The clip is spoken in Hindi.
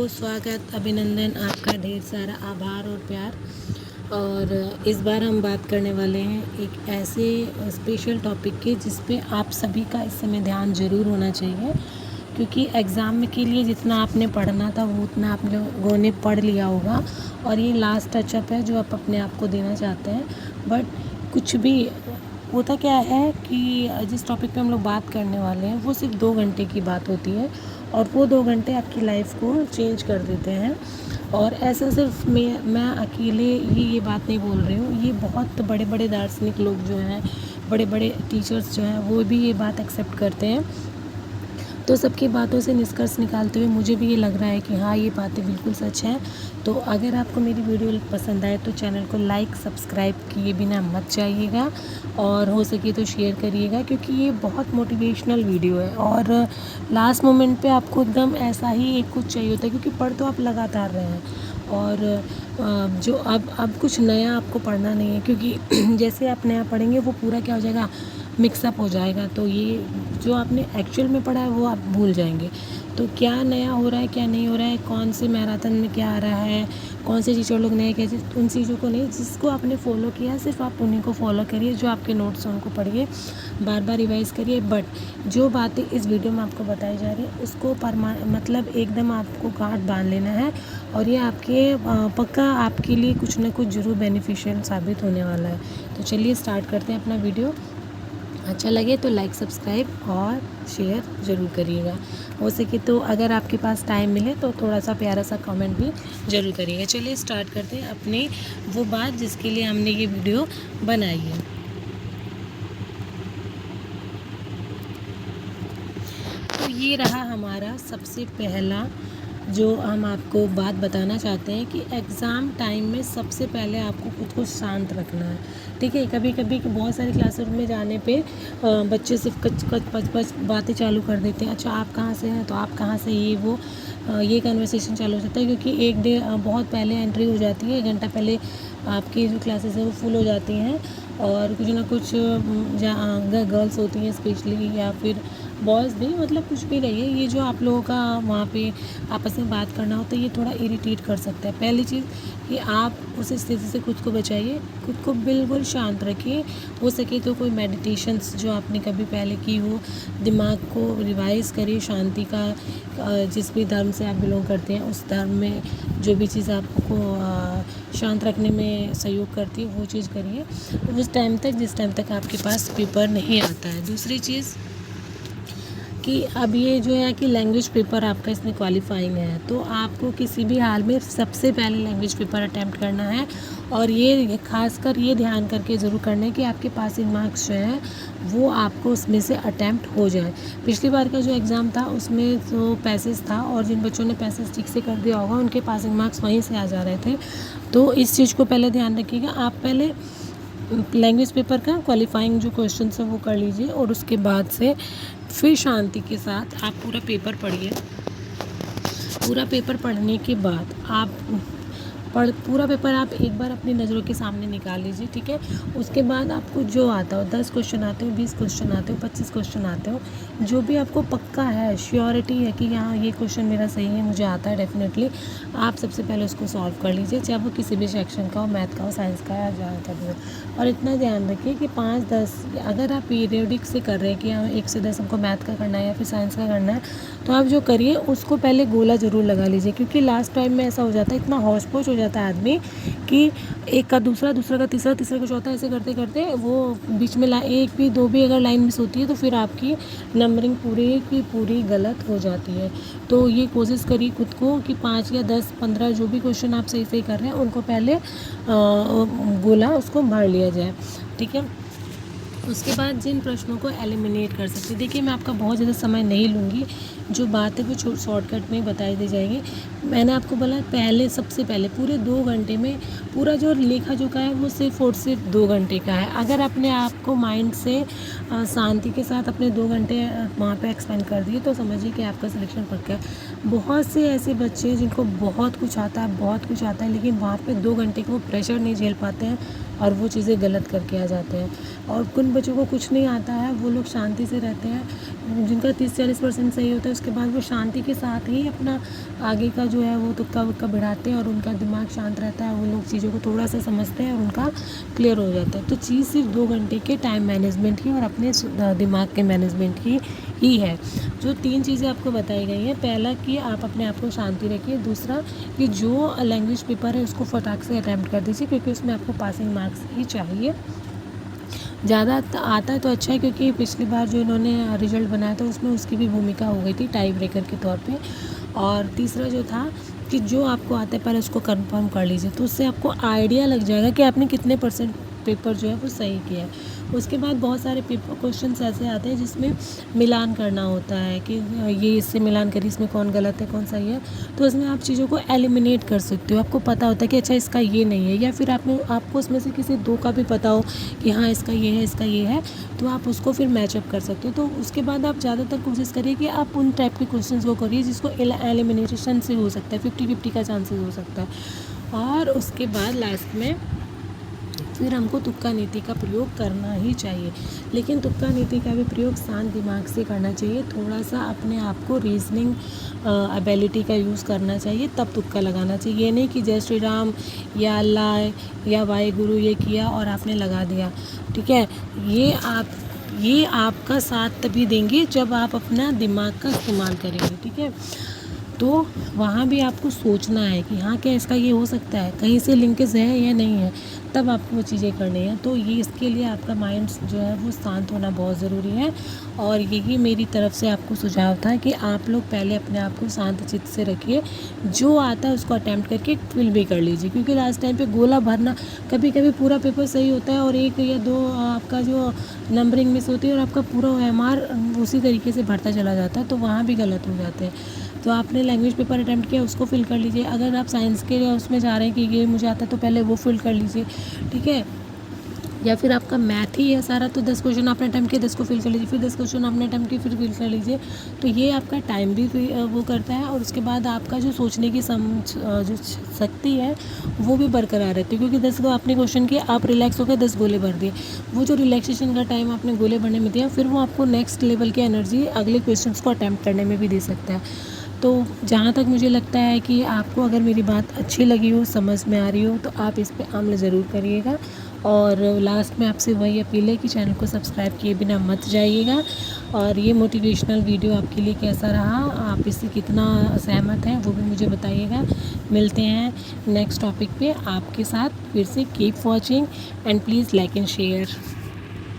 स्वागत, अभिनंदन, आपका ढेर सारा आभार और प्यार। और इस बार हम बात करने वाले हैं एक ऐसे स्पेशल टॉपिक की जिस पे आप सभी का इस समय ध्यान ज़रूर होना चाहिए, क्योंकि एग्ज़ाम के लिए जितना आपने पढ़ना था वो उतना आप लोगों ने पढ़ लिया होगा और ये लास्ट टचअप है जो आप अपने आप को देना चाहते हैं। बट कुछ भी होता क्या है कि जिस टॉपिक पे हम लोग बात करने वाले हैं वो सिर्फ 2 घंटे की बात होती है और वो 2 घंटे आपकी लाइफ को चेंज कर देते हैं। और ऐसा सिर्फ मैं अकेले ये बात नहीं बोल रही हूँ, ये बहुत बड़े बड़े दार्शनिक लोग जो हैं, बड़े बड़े टीचर्स जो हैं, वो भी ये बात एक्सेप्ट करते हैं। तो सबकी बातों से निष्कर्ष निकालते हुए मुझे भी ये लग रहा है कि हाँ, ये बातें बिल्कुल सच हैं। तो अगर आपको मेरी वीडियो पसंद आए तो चैनल को लाइक सब्सक्राइब किए बिना मत जाइएगा और हो सके तो शेयर करिएगा, क्योंकि ये बहुत मोटिवेशनल वीडियो है और लास्ट मोमेंट पे आपको एकदम ऐसा ही एक कुछ चाहिए होता है, क्योंकि पढ़ तो आप लगातार रहे हैं और जो अब कुछ नया आपको पढ़ना नहीं है, क्योंकि जैसे आप नया पढ़ेंगे वो पूरा क्या हो जाएगा, मिक्सअप हो जाएगा। तो ये जो आपने एक्चुअल में पढ़ा है वो आप भूल जाएंगे। तो क्या नया हो रहा है, क्या नहीं हो रहा है, कौन से मैराथन में क्या आ रहा है, कौन से टीचर लोग नए कैसे, उन चीज़ों को नहीं, जिसको आपने फॉलो किया है सिर्फ आप उन्हीं को फॉलो करिए। जो आपके नोट्स हैं उनको पढ़िए, बार बार रिवाइज़ करिए। बट जो बातें इस वीडियो में आपको बताई जा रही है उसको मतलब एकदम आपको गांठ बांध लेना है और ये आपके पक्का आपके लिए कुछ ना कुछ ज़रूर बेनिफिशियल साबित होने वाला है। तो चलिए स्टार्ट करते हैं अपना वीडियो। अच्छा लगे तो लाइक सब्सक्राइब और शेयर ज़रूर करिएगा। हो सके तो अगर आपके पास टाइम मिले तो थोड़ा सा प्यारा सा कमेंट भी ज़रूर करिएगा। चलिए स्टार्ट करते हैं अपनी वो बात जिसके लिए हमने ये वीडियो बनाई है। तो ये रहा हमारा सबसे पहला जो हम आपको बात बताना चाहते हैं कि एग्ज़ाम टाइम में सबसे पहले आपको खुद को शांत रखना है। ठीक है, कभी कभी बहुत सारे क्लासरूम में जाने पे बच्चे सिर्फ कच कच पच पच बातें चालू कर देते हैं। अच्छा, आप कहाँ से हैं, तो आप कहाँ से, ये वो ये कन्वर्सेशन चालू हो जाता है, क्योंकि एक डे बहुत पहले एंट्री हो जाती है, 1 घंटा पहले आपकी जो क्लासेस है वो फुल हो जाती हैं और कुछ ना कुछ गर्ल्स होती हैं स्पेशली, या फिर बॉयज़ भी, मतलब कुछ भी रहिए, ये जो आप लोगों का वहाँ पे आपस में बात करना होता है ये थोड़ा इरिटेट कर सकता है। पहली चीज़ कि आप उस स्थिति से खुद को बचाइए, खुद को बिल्कुल शांत रखिए। हो सके तो कोई मेडिटेशंस जो आपने कभी पहले की हो, दिमाग को रिवाइज़ करिए, शांति का जिस भी धर्म से आप बिलोंग करते हैं उस धर्म में जो भी चीज़ आपको शांत रखने में सहयोग करती है वो चीज़ करिए उस टाइम तक जिस टाइम तक आपके पास पेपर नहीं आता है। दूसरी चीज़ कि अब ये जो है कि लैंग्वेज पेपर आपका इसमें क्वालिफाइंग है, तो आपको किसी भी हाल में सबसे पहले लैंग्वेज पेपर अटैम्प्ट करना है और ये खासकर ये ध्यान करके ज़रूर करना है कि आपके पासिंग मार्क्स जो हैं वो आपको उसमें से अटैम्प्ट हो जाए। पिछली बार का जो एग्ज़ाम था उसमें तो पैसेज था और जिन बच्चों ने पैसेज ठीक से कर दिया होगा उनके पासिंग मार्क्स वहीं से आ जा रहे थे। तो इस चीज़ को पहले ध्यान रखिएगा। आप पहले लैंग्वेज पेपर का क्वालिफाइंग जो क्वेश्चन है वो कर लीजिए और उसके बाद से फिर शांति के साथ आप पूरा पेपर पढ़िए। पूरा पेपर पढ़ने के बाद आप पूरा पेपर आप एक बार अपनी नज़रों के सामने निकाल लीजिए। ठीक है, उसके बाद आपको जो आता हो, 10 क्वेश्चन आते हो, 20 क्वेश्चन आते हो, 25 क्वेश्चन आते हो, जो भी आपको पक्का है, श्योरिटी है कि हाँ ये क्वेश्चन मेरा सही है, मुझे आता है डेफिनेटली, आप सबसे पहले उसको सॉल्व कर लीजिए, चाहे वो किसी भी सेक्शन का हो, मैथ का हो, साइंस का या ज़्यादातर भी हो। और इतना ध्यान रखिए कि 5-10 अगर आप पीरियडिक से कर रहे हैं कि हाँ 1 से 10 हमको मैथ का करना है या फिर साइंस का करना है, तो आप जो करिए उसको पहले गोला ज़रूर लगा लीजिए, क्योंकि लास्ट टाइम में ऐसा हो जाता है, इतना हौच पौच हो जाता है आदमी कि एक का दूसरा, दूसरा का तीसरा, तीसरा का चौथा, ऐसे करते करते वो बीच में एक भी 2 भी अगर लाइन मिस होती है तो फिर आपकी नंबरिंग पूरी की पूरी गलत हो जाती है। तो ये कोशिश करिए खुद को कि 5 या 10, 15 जो भी क्वेश्चन आप सही सही कर रहे हैं उनको पहले गोला उसको भर लिया जाए। ठीक है, उसके बाद जिन प्रश्नों को एलिमिनेट कर सकते, देखिए मैं आपका बहुत ज़्यादा समय नहीं लूँगी, जो बात है वो शॉर्टकट में बताई दी जाएगी। मैंने आपको बोला पहले, सबसे पहले पूरे 2 घंटे में पूरा जो लेखा जोखा है वो सिर्फ और सिर्फ 2 घंटे का है। अगर अपने आप को माइंड से शांति के साथ अपने 2 घंटे वहाँ पे एक्सपेंड कर दिए तो समझिए कि आपका सिलेक्शन पक्का है। बहुत से ऐसे बच्चे जिनको बहुत कुछ आता है, बहुत कुछ आता है, लेकिन वहाँ पे 2 घंटे का वो प्रेशर नहीं झेल पाते हैं, और वो चीज़ें गलत करके आ जाते हैं। और कुछ बच्चों को कुछ नहीं आता है, वो लोग शांति से रहते हैं, जिनका 30-40% सही होता है, उसके बाद वो शांति के साथ ही अपना आगे का जो है वो तुक्का वुक्का बढ़ाते हैं और उनका दिमाग शांत रहता है, वो लोग चीज़ों को थोड़ा सा समझते हैं और उनका क्लियर हो जाता है। तो चीज़ सिर्फ 2 घंटे के टाइम मैनेजमेंट की और अपने दिमाग के मैनेजमेंट की ही है। जो 3 चीज़ें आपको बताई गई हैं, पहला कि आप अपने आप को शांति रखिए, दूसरा कि जो लैंग्वेज पेपर है उसको फटाक से अटैम्प्ट कर दीजिए, क्योंकि उसमें आपको पासिंग मार्क्स ही चाहिए। ज़्यादा आता है तो अच्छा है, क्योंकि पिछली बार जो इन्होंने रिजल्ट बनाया था उसमें उसकी भी भूमिका हो गई थी टाई ब्रेकर के तौर पे। और तीसरा जो था कि जो आपको आता है पहले उसको कंफर्म कर लीजिए, तो उससे आपको आइडिया लग जाएगा कि आपने कितने % पेपर जो है वो सही किया है। उसके बाद बहुत सारे पेपर क्वेश्चंस ऐसे आते हैं जिसमें मिलान करना होता है कि ये इससे मिलान करिए, इसमें कौन गलत है कौन सही है, तो उसमें आप चीज़ों को एलिमिनेट कर सकते हो। आपको पता होता है कि अच्छा इसका ये नहीं है, या फिर आपको उसमें से किसी 2 का भी पता हो कि हाँ इसका ये है इसका ये है, तो आप उसको फिर मैचअप कर सकते हो। तो उसके बाद आप ज़्यादातर कोशिश करिए कि आप उन टाइप के क्वेश्चंस को करिए जिसको एलिमिनेशन से हो सकता है, 50-50 का चांसेस हो सकता है। और उसके बाद लास्ट में फिर हमको तुक्का नीति का प्रयोग करना ही चाहिए, लेकिन तुक्का नीति का भी प्रयोग शांत दिमाग से करना चाहिए। थोड़ा सा अपने आप को रीजनिंग एबिलिटी का यूज़ करना चाहिए, तब तुक्का लगाना चाहिए। ये नहीं कि जय श्री राम या अल्लाह या वाहेगुरु ये किया और आपने लगा दिया, ठीक है। ये आपका साथ तभी देंगे जब आप अपना दिमाग का इस्तेमाल करेंगे, ठीक है। तो वहाँ भी आपको सोचना है कि हाँ क्या इसका ये हो सकता है, कहीं से लिंकेज है या नहीं है, तब आपको वो चीज़ें करनी है। तो ये इसके लिए आपका माइंड जो है वो शांत होना बहुत ज़रूरी है। और यही मेरी तरफ से आपको सुझाव था कि आप लोग पहले अपने आप को शांत चित्त से रखिए, जो आता है उसको अटैम्प्ट करके फिल भी कर लीजिए, क्योंकि लास्ट टाइम पे गोला भरना, कभी कभी पूरा पेपर सही होता है और 1 या 2 आपका जो नंबरिंग मिस होती है और आपका पूरा OMR उसी तरीके से भरता चला जाता है, तो वहाँ भी गलत हो जाते हैं। तो आपने लैंग्वेज पेपर अटैम्प्ट किया उसको फिल कर लीजिए। अगर आप साइंस के उसमें जा रहे हैं कि ये मुझे आता है तो पहले वो फिल कर लीजिए, ठीक है। या फिर आपका मैथ ही है सारा, तो 10 क्वेश्चन आपने अटैम्प्ट किया 10 को फिल कर लीजिए, फिर 10 क्वेश्चन आपने अटैम्प्ट किए फिर फिल कर लीजिए। तो ये आपका टाइम भी वो करता है, और उसके बाद आपका जो सोचने की जो शक्ति है वो भी बरकरार रहती है, क्योंकि 10 को आपने क्वेश्चन किया, आप रिलैक्स हो गए, 10 गोले भर दिए। वो जो रिलैक्सेशन का टाइम आपने गोले भरने में दिया, फिर वो आपको नेक्स्ट लेवल की एनर्जी अगले क्वेश्चन को अटैम्प्ट करने में भी दे सकता है। तो जहाँ तक मुझे लगता है कि आपको अगर मेरी बात अच्छी लगी हो, समझ में आ रही हो, तो आप इस पे अमल ज़रूर करिएगा। और लास्ट में आपसे वही अपील है कि चैनल को सब्सक्राइब किए बिना मत जाइएगा। और ये मोटिवेशनल वीडियो आपके लिए कैसा रहा, आप इससे कितना सहमत हैं वो भी मुझे बताइएगा। मिलते हैं नेक्स्ट टॉपिक पे आपके साथ फिर से। Keep watching and please like and share.